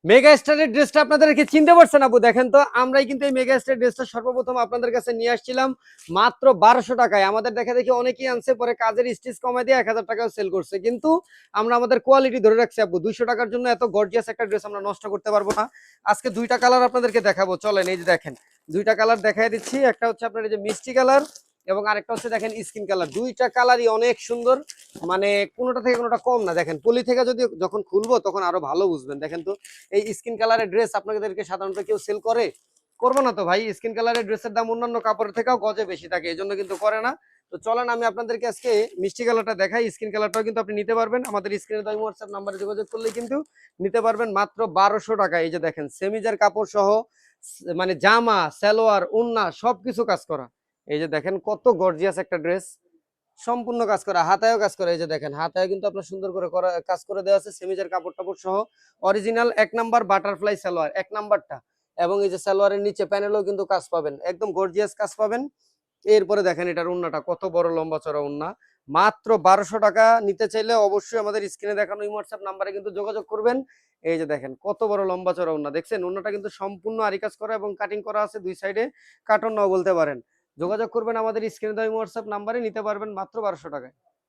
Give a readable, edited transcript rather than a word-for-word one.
Mega স্টারের ড্রেসটা আপনাদেরকে চিনতে পারছেন আপু? দেখেন তো, আমরাই কিন্তু এই মেগা স্টার ড্রেসটা সর্বপ্রথম আপনাদের কাছে নিয়ে আসছিলাম মাত্র 1200 টাকায়। আমাদের দেখা দেখি অনেকেই আনছে, পরে কাজের স্টিচ কমায় দিয়ে 1000 টাকাও সেল করছে, কিন্তু আমরা আমাদের কোয়ালিটি ধরে রাখছি আপু। 200 টাকার জন্য এত গর্জিয়াস একটা ড্রেস আমরা নষ্ট করতে পারবো না। আজকে দুইটা কালার আপনাদেরকে দেখাবো, চলেন। এই যে দেখেন, দুইটা কালার দেখাই দিচ্ছি। একটা হচ্ছে আপনার এই যে মিষ্টি কালার, এবং আরেকটা হচ্ছে দেখেন স্কিন কালার। দুইটা কালারই অনেক সুন্দর, মানে কোনোটা থেকে কোনোটা কম না। দেখেন পলি থেকে যদি যখন খুলবো তখন আরো ভালো বুঝবেন। দেখেন তো, এই স্কিন কালারের ড্রেস আপনাদেরকে সাধারণত কেউ সেল করবো না তো ভাই। স্কিন কালারের ড্রেসের দাম অন্যান্য কাপড়ের থেকেও গজে বেশি থাকে, এই জন্য কিন্তু করে না। তো চলেন আমি আপনাদেরকে আজকে মিষ্টি কালারটা দেখাই। স্কিন কালারটাও কিন্তু আপনি নিতে পারবেন, আমাদের স্ক্রিনে দেওয়া হোয়াটসঅ্যাপ নাম্বারে যোগাযোগ করলে কিন্তু নিতে পারবেন মাত্র 1200 টাকা। এই যে দেখেন সেমিজার কাপড় সহ, মানে জামা সালোয়ার ওন্না সবকিছু কাজ করা। এই যে দেখেন কত গর্জিয়াস একটা ড্রেস, সম্পূর্ণ কাজ করা, হাতায়ও কাজ করা। এই যে দেখেন হাতায় কিন্তু আপনার সুন্দর করে করা কাজ করে দেওয়া আছে সেমিজের কাপড় টাপড় সহ। অরিজিনাল 1 নাম্বার বাটারফ্লাই সালোয়ার, 1 নাম্বারটা। এবং এই যে সালোয়ারের নিচে প্যানেলও কিন্তু কাজ পাবেন, একদম গর্জিয়াস কাজ পাবেন। এরপরে দেখেন এটার ওন্নাটা কত বড় লম্বা চড়া ওন্না। মাত্র 1200 টাকা। নিতে চাইলে অবশ্যই আমাদের স্ক্রিনে দেখানো এই হোয়াটসঅ্যাপ নাম্বারে কিন্তু যোগাযোগ করবেন। এই যে দেখেন কত বড় লম্বা চড়া ওন্না, দেখছেন? ওন্নাটা কিন্তু সম্পূর্ণ আরি কাজ করা এবং কাটিং করা আছে দুই সাইডে, কাটন নাও বলতে পারেন। যোগাযোগ করবেন আমাদের স্ক্রিনে দেওয়া হোয়াটসঅ্যাপ নাম্বারে, নিতে পারবেন মাত্র 1200 টাকায়।